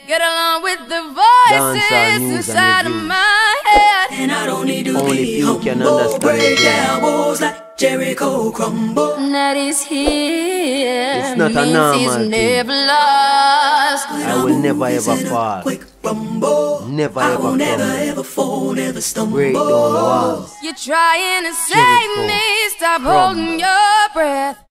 Get along with the voices inside of my head. And I don't need to Only be you can humble. understand Break it, down walls like Jericho crumble. That is here. It's not a means normal he's thing. never lost. I will never ever fall. Quick rumble. Never I ever will never crumble. ever fall, never stumble. Break down walls. You're trying to save Jericho me. Stop crumble. holding your breath.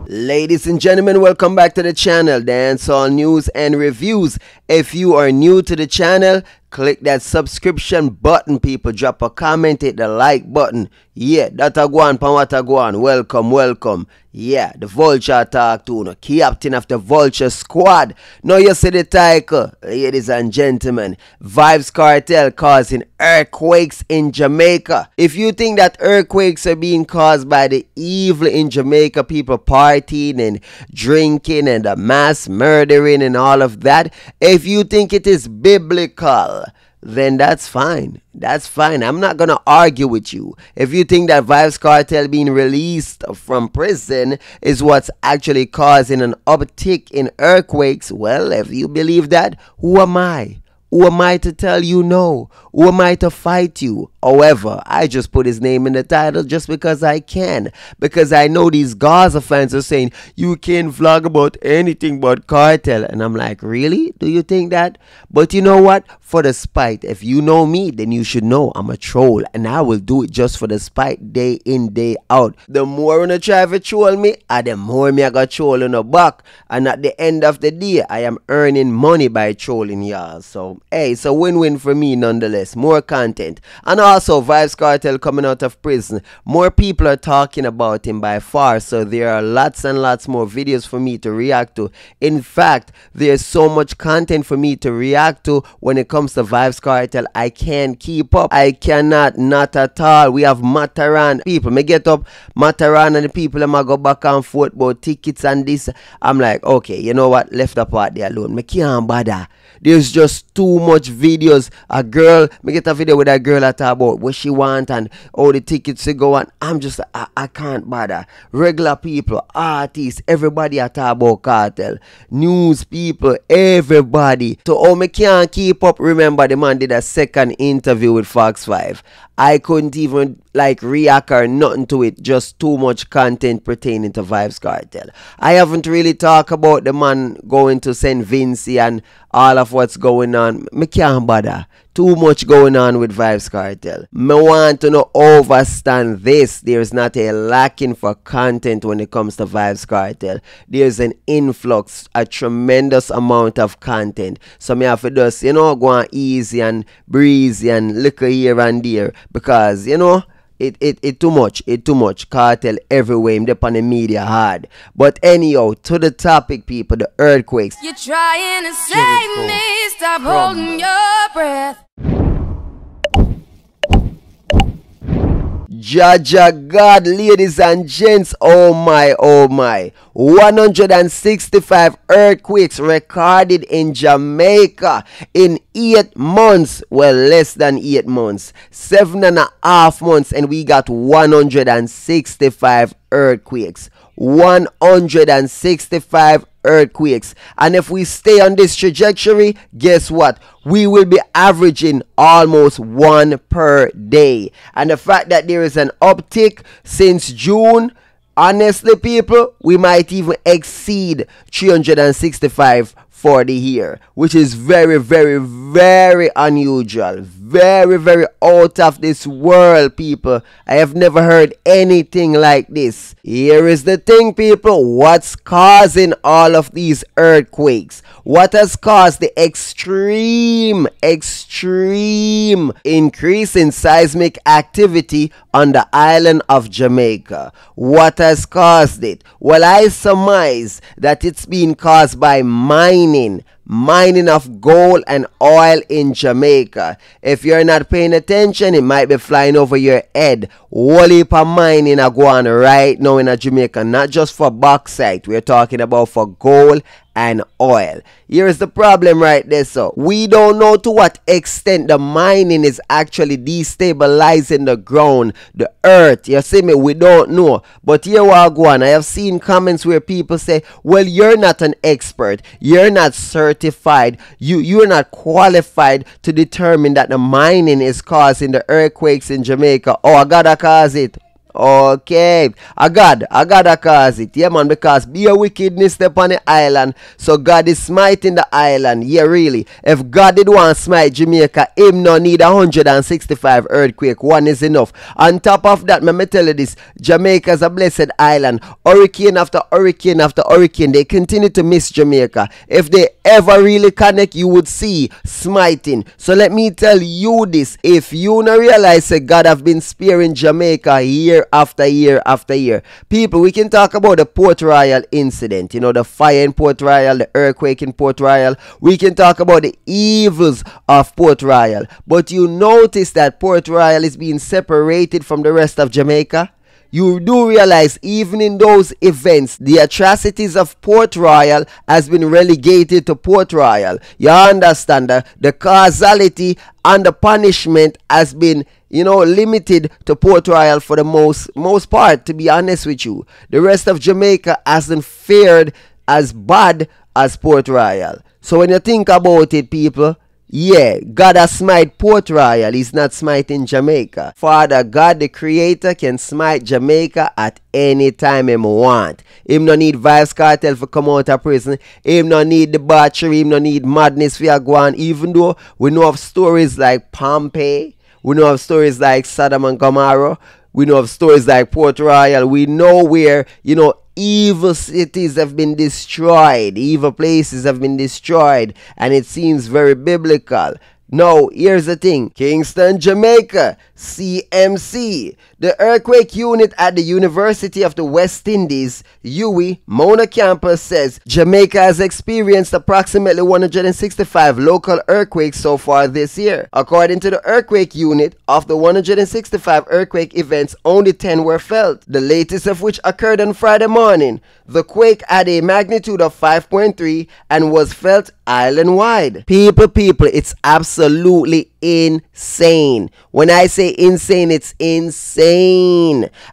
Ladies and gentlemen, welcome back to the channel, Dancehall News and Reviews. If you are new to the channel, click that subscription button, people. Drop a comment, hit the like button. Yeah, that a go on, pan what a go on. Welcome, welcome. Yeah, the Vulture talk to no captain of the Vulture squad. Now you see the title, ladies and gentlemen. Vybz Kartel causing earthquakes in Jamaica. If you think that earthquakes are being caused by the evil in Jamaica, people partying and drinking and the mass murdering and all of that, if you think it is biblical, then that's fine. That's fine. I'm not going to argue with you. If you think that Vybz Kartel being released from prison is what's actually causing an uptick in earthquakes, well, if you believe that, who am I? Who am I to tell you no? Who am I to fight you? However, I just put his name in the title just because I can. Because I know these Gaza fans are saying, you can't vlog about anything but Kartel. And I'm like, really? Do you think that? But you know what? For the spite, if you know me, then you should know I'm a troll. And I will do it just for the spite, day in, day out. The more you try to troll me, the more me I got troll in the back. And at the end of the day, I am earning money by trolling y'all. So, hey, it's a win-win for me nonetheless. More content. And also, Vybz Kartel coming out of prison. More people are talking about him by far. So there are lots and lots more videos for me to react to. In fact, there's so much content for me to react to when it comes to Vybz Kartel. I can't keep up. I cannot, not at all. We have Mataran. People, me get up Mataran and the people them go back and forth about tickets and this. I'm like, okay, you know what? Left the part there alone. Me can't bother. There's just too much videos. A girl, me get a video with a girl at about what she want and all the tickets to go on. I'm just, I can't bother. Regular people, artists, everybody at about Kartel. News people, everybody. So, oh, me can't keep up. Remember, the man did a second interview with Fox 5. I couldn't even like react or nothing to it. Just too much content pertaining to Vybz Kartel. I haven't really talked about the man going to St. Vincent and all of what's going on. Me can't bother. Too much going on with Vybz Kartel. Me want to know overstand this. There's not a lacking for content when it comes to Vybz Kartel. There's an influx, a tremendous amount of content. So me have to just, you know, go on easy and breezy and look here and there. Because, you know, it too much. It too much. Kartel everywhere. I'm up on the media hard. But anyhow, to the topic, people, the earthquakes. You're trying to save me. Stop holding your breath. Jaja God, ladies and gents, oh my, 165 earthquakes recorded in Jamaica in 8 months. Well, less than 8 months, 7.5 months, and we got 165 earthquakes. 165 earthquakes. And if we stay on this trajectory, guess what? We will be averaging almost 1 per day. And the fact that there is an uptick since June, honestly, people, we might even exceed 365 for the year, which is very, very, very unusual. Very, very out of this world, people. I have never heard anything like this. Here is the thing, people. What's causing all of these earthquakes? What has caused the extreme increase in seismic activity on the island of Jamaica? What has caused it? Well, I surmise that it's been caused by mining mining of gold and oil in Jamaica. If you're not paying attention, it might be flying over your head. Whole heap of mining are going right now in Jamaica, not just for bauxite. We're talking about for gold and oil. Here's the problem right there. So we don't know to what extent the mining is actually destabilizing the ground, the earth. You see me? We don't know. But here we are going. I have seen comments where people say, well, you're not an expert. You're not certified. You're not qualified to determine that the mining is causing the earthquakes in Jamaica. Oh, I gotta cause it. Okay, I gotta cause it. Yeah, man, because be a wickedness step on the island. So God is smiting the island. Yeah, really. If God did want to smite Jamaica, him no need 165 earthquake. One is enough. On top of that, let me tell you this. Jamaica is a blessed island. Hurricane after hurricane after hurricane, they continue to miss Jamaica. If they ever really connect, you would see smiting. So let me tell you this. If you not realize that God have been sparing Jamaica year after year after year. People, we can talk about the Port Royal incident, you know, the fire in Port Royal, the earthquake in Port Royal. We can talk about the evils of Port Royal. But you notice that Port Royal is being separated from the rest of Jamaica. You do realize even in those events, the atrocities of Port Royal has been relegated to Port Royal. You understand that the causality and the punishment has been, you know, limited to Port Royal for the most part, to be honest with you. The rest of Jamaica hasn't fared as bad as Port Royal. So when you think about it, people, yeah, God has smite Port Royal. He's not smiting Jamaica. Father God, the Creator, can smite Jamaica at any time him want. Him no need Vybz Kartel for come out of prison. Him no need the battery. Him no need madness for go on. Even though we know of stories like Pompeii, we know of stories like Sodom and Gomorrah, we know of stories like Port Royal. We know where, you know, evil cities have been destroyed, evil places have been destroyed, and it seems very biblical. Now, here's the thing. Kingston, Jamaica, CMC. The earthquake unit at the University of the West Indies, UWI, Mona campus says Jamaica has experienced approximately 165 local earthquakes so far this year. According to the earthquake unit, of the 165 earthquake events, only 10 were felt, the latest of which occurred on Friday morning. The quake had a magnitude of 5.3 and was felt island-wide. People, it's absolutely insane. When I say insane, it's insane.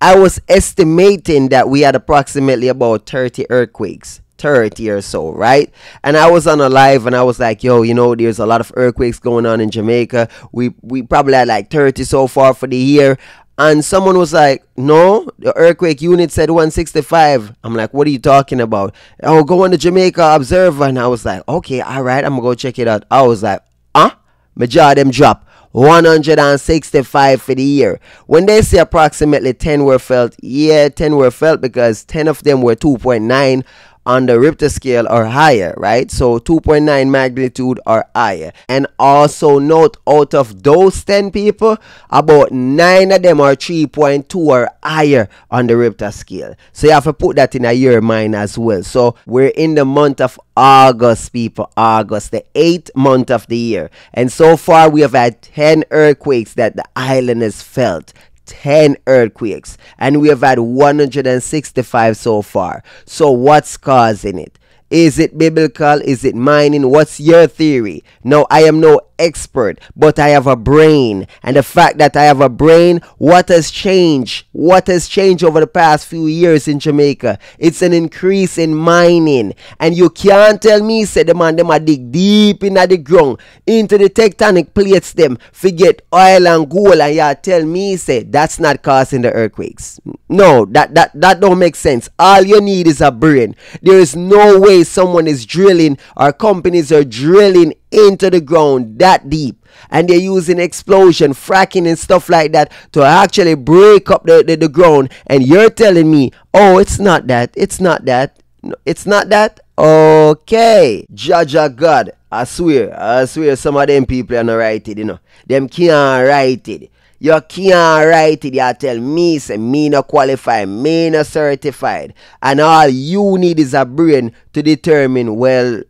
I was estimating that we had approximately about 30 earthquakes. 30 or so, right? And I was on a live and I was like, yo, you know, there's a lot of earthquakes going on in Jamaica. We probably had like 30 so far for the year. And someone was like, no, the earthquake unit said 165. I'm like, what are you talking about? Oh, go on the Jamaica Observer. And I was like, okay, all right, I'm going to go check it out. I was like, my jaw them drop. 165 for the year. When they say approximately 10 were felt, yeah, 10 were felt because 10 of them were 2.9 on the Richter scale or higher, right? So 2.9 magnitude or higher. And also note, out of those 10 people, about 9 of them are 3.2 or higher on the Richter scale. So you have to put that in your mind as well. So we're in the month of August, people. August, the 8th month of the year. And so far we have had 10 earthquakes that the island has felt. 10 earthquakes, and we have had 165 so far. So what's causing it? Is it biblical? Is it mining? What's your theory? Now, I am no expert, but I have a brain. And the fact that I have a brain, what has changed? What has changed over the past few years in Jamaica? It's an increase in mining. And you can't tell me, say the man, them a dig deep in the ground, into the tectonic plates, them, forget oil and gold, and you tell me, say, that's not causing the earthquakes. No, that don't make sense. All you need is a brain. There is no way someone is drilling, or companies are drilling into the ground that deep, and they're using explosion, fracking and stuff like that to actually break up the ground, and you're telling me, oh, it's not that, it's not that, no, it's not that. Okay, Jaja God, I swear some of them people are not write it, you know. Them can't write it. You can't write it. You tell me, say, me not qualified, me not certified. And all you need is a brain to determine, well,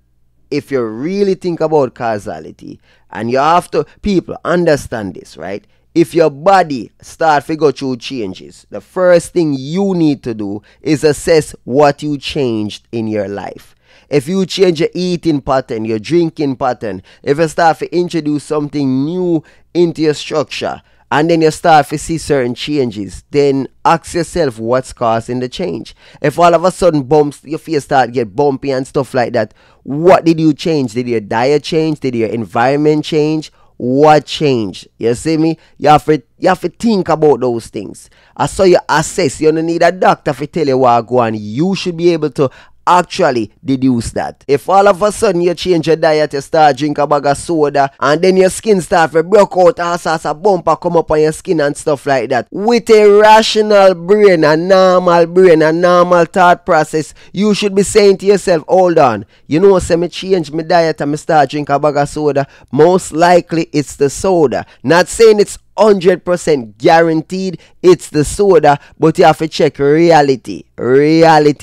if you really think about causality, and you have to, people, understand this, right? If your body start to go through changes, the first thing you need to do is assess what you changed in your life. If you change your eating pattern, your drinking pattern, if you start to introduce something new into your structure, and then you start to see certain changes, then ask yourself what's causing the change. If all of a sudden bumps, your face start get bumpy and stuff like that, what did you change? Did your diet change? Did your environment change? What changed? You see me? You have to think about those things. I saw you assess. You don't need a doctor to tell you what go on. You should be able to actually deduce that. If all of a sudden you change your diet, you start drink a bag of soda, and then your skin start to break out, as a bumper come up on your skin and stuff like that, with a rational brain, a normal thought process, you should be saying to yourself, hold on, you know, say me change my diet and me start drink a bag of soda, most likely it's the soda. Not saying it's 100% guaranteed it's the soda, but you have to check reality,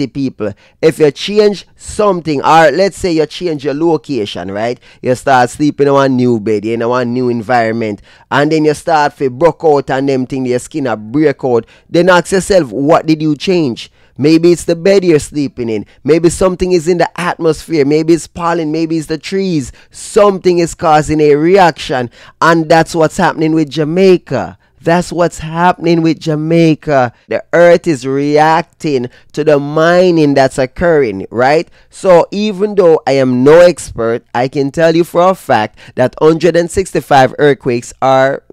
people. If you change something, or let's say you change your location, right? You start sleeping in one new bed, in one new environment, and then you start to break out and them thing, your skin a break out, then ask yourself, what did you change? Maybe it's the bed you're sleeping in. Maybe something is in the atmosphere. Maybe it's pollen. Maybe it's the trees. Something is causing a reaction. And that's what's happening with Jamaica. That's what's happening with Jamaica. The earth is reacting to the mining that's occurring, right? So even though I am no expert, I can tell you for a fact that 165 earthquakes are,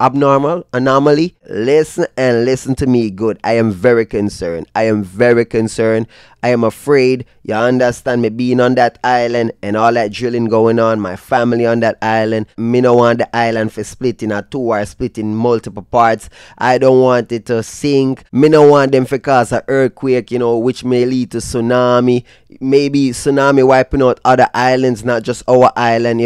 abnormal, anomaly. Listen to me good. I am very concerned. I am afraid. You understand me being on that island and all that drilling going on. My family on that island. Me no want the island for splitting or two or split in multiple parts. I don't want it to sink. Me no want them for cause an earthquake, which may lead to tsunami. Maybe tsunami wiping out other islands, not just our island,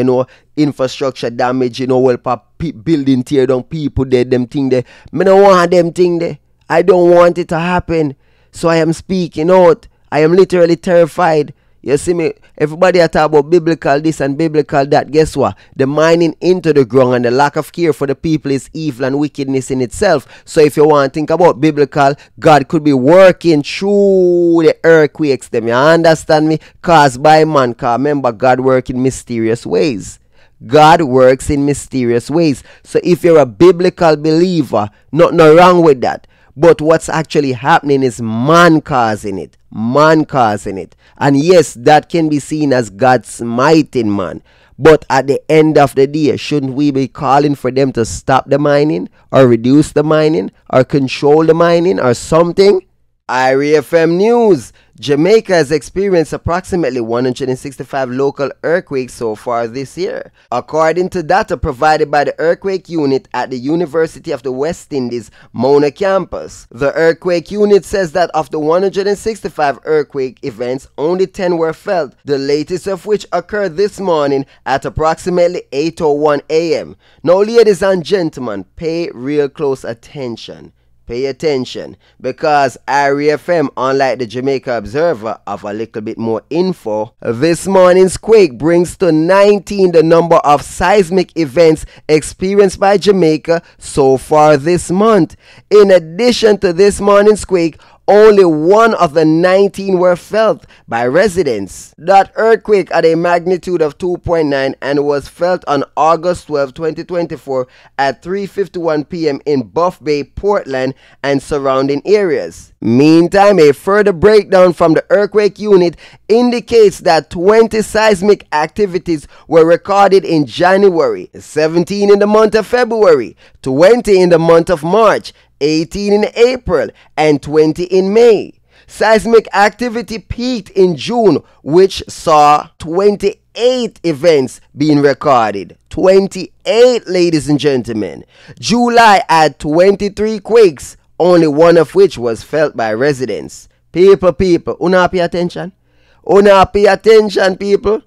infrastructure damage, building tear down, people dead, them thing there. Me no want them thing there. I don't want it to happen. So I am speaking out. I am literally terrified. You see me, everybody talk about biblical this and biblical that. Guess what? The mining into the ground and the lack of care for the people is evil and wickedness in itself. So if you want to think about biblical, God could be working through the earthquakes. Them, you understand me? Caused by man. Because remember, God works in mysterious ways. God works in mysterious ways. So if you're a biblical believer, nothing wrong with that. But what's actually happening is man causing it. And yes, that can be seen as God smiting man. But at the end of the day, shouldn't we be calling for them to stop the mining, or reduce the mining, or control the mining, or something? IRFM News. Jamaica has experienced approximately 165 local earthquakes so far this year. According to data provided by the Earthquake Unit at the University of the West Indies, Mona campus, the Earthquake Unit says that of the 165 earthquake events, only 10 were felt, the latest of which occurred this morning at approximately 8:01 a.m. Now, ladies and gentlemen, pay real close attention. Pay attention, because IRFM, unlike the Jamaica Observer, have a little bit more info. This morning's quake brings to 19 the number of seismic events experienced by Jamaica so far this month. In addition to this morning's quake, only one of the 19 were felt by residents. That earthquake had a magnitude of 2.9 and was felt on August 12, 2024 at 3:51 p.m. in Buff Bay, Portland and surrounding areas. Meantime, a further breakdown from the Earthquake Unit indicates that 20 seismic activities were recorded in January, 17 in the month of February, 20 in the month of March, 18 in April, and 20 in May. Seismic activity peaked in June, which saw 28 events being recorded. 28, ladies and gentlemen. July had 23 quakes, only one of which was felt by residents. People, una pay attention? Una pay attention, people?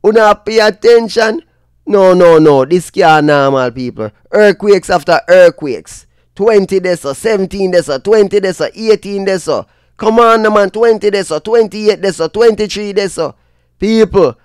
Una pay attention? No, this can't normal, people. Earthquakes after earthquakes. 20 this or 17 this or 20 this or 18 this or. Come on, man, 20 this or 28 this or 23 this or. People,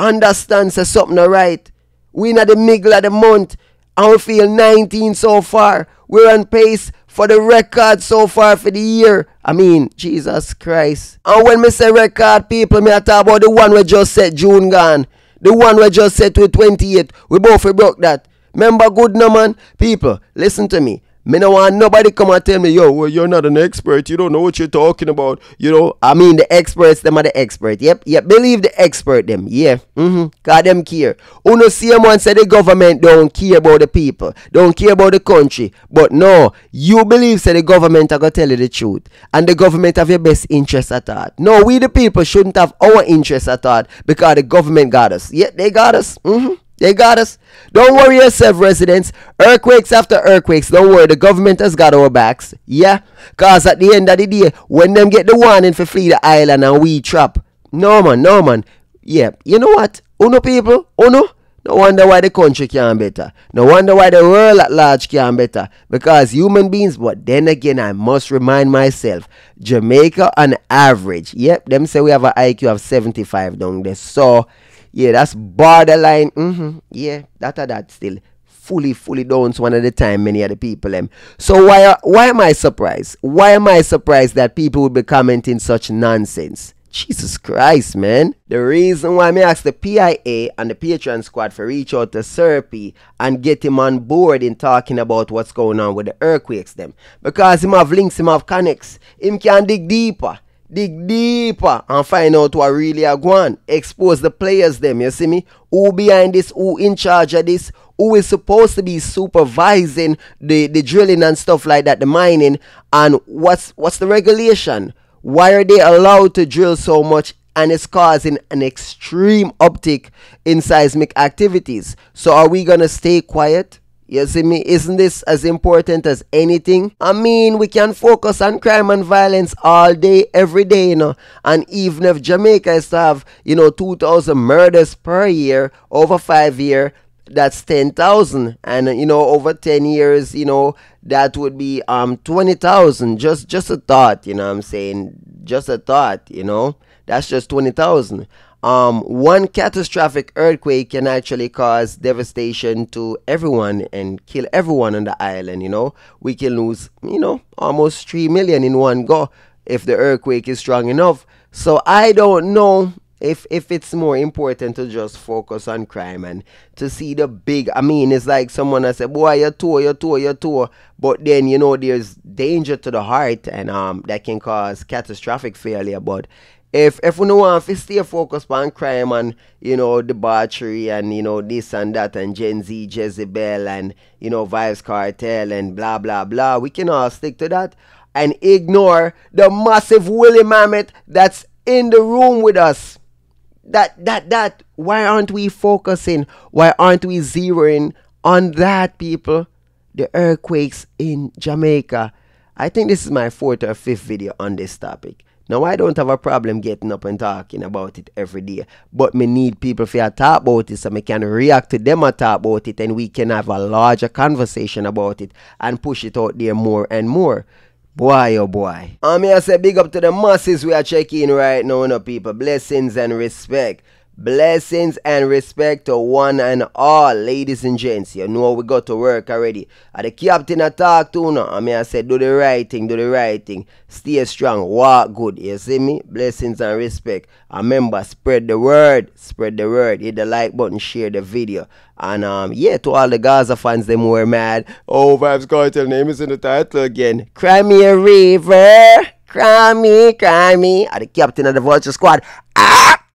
understand say something alright. We in the middle of the month and we feel 19 so far. We're on pace for the record so far for the year. I mean, Jesus Christ. And when me say record, people, me I talk about the one we just said June gone. The one we just said to 28. We both broke that. Remember good no man? People, listen to me. Me no want nobody come and tell me, yo, well, you're not an expert. You don't know what you're talking about. You know, I mean the experts, them are the expert. Yep, believe the expert them. Yeah, cause them care. Uno see one say the government don't care about the people. Don't care about the country. But no, you believe say the government are going to tell you the truth. And the government have your best interest at heart. No, we the people shouldn't have our interest at heart because the government got us. Yeah, they got us. They got us. Don't worry yourself, residents. Earthquakes after earthquakes. Don't worry. The government has got our backs. Yeah? Because at the end of the day, when them get the warning for flee the island and we trap. No, man. Yeah. You know what? Uno people. Uno. No wonder why the country can't better. No wonder why the world at large can't better. Because human beings. But then again, I must remind myself. Jamaica on average. Yep. Them say we have an IQ of 75 down there. So... yeah, that's borderline. Yeah, that still fully down one at a time, many other people. So why am I surprised? Why am I surprised that people would be commenting such nonsense? Jesus Christ, man. The reason why me ask the PIA and the Patreon squad for reach out to Serpy and get him on board in talking about what's going on with the earthquakes them. Because him have links, him have connects. Him can dig deeper and find out what really are going. Expose the players them, you see me? Who behind this, who in charge of this, who is supposed to be supervising the drilling and stuff like that, the mining, and what's the regulation? Why are they allowed to drill so much and it's causing an extreme uptick in seismic activities? So are we gonna stay quiet? You see me? Isn't this as important as anything? I mean, we can focus on crime and violence all day, every day, you know. And even if Jamaica is to have, 2,000 murders per year, over 5 years, that's 10,000. And, over 10 years, that would be 20,000. Just a thought, you know what I'm saying? Just a thought, That's just 20,000. One catastrophic earthquake can actually cause devastation to everyone and kill everyone on the island, We can lose, almost 3 million in one go if the earthquake is strong enough. So I don't know if it's more important to just focus on crime and to see the big, it's like someone has said, boy, you're tour. But then, there's danger to the heart and that can cause catastrophic failure. But if we don't want to stay focused on crime and, debauchery and, this and that and Gen Z, Jezebel and, Vybz Kartel and blah, blah, blah, we can all stick to that and ignore the massive woolly mammoth that's in the room with us. That, why aren't we focusing? Why aren't we zeroing on that, people? The earthquakes in Jamaica. I think this is my 4th or 5th video on this topic. Now, I don't have a problem getting up and talking about it every day. But me need people to talk about it so I can react to them and talk about it. And we can have a larger conversation about it and push it out there more and more. Boy, oh boy. I say big up to the masses we are checking right now, people. Blessings and respect. Blessings and respect to one and all, ladies and gents. You know we got to work already. And the captain I talk to now. I say do the right thing. Stay strong, walk good. You see me? Blessings and respect. And remember, spread the word. Hit the like button, share the video. And to all the Gaza fans, them were mad. Oh, Vybz Kartel name is in the title again. Cry me a river. Cry me. And the captain of the Vulture Squad. Ah!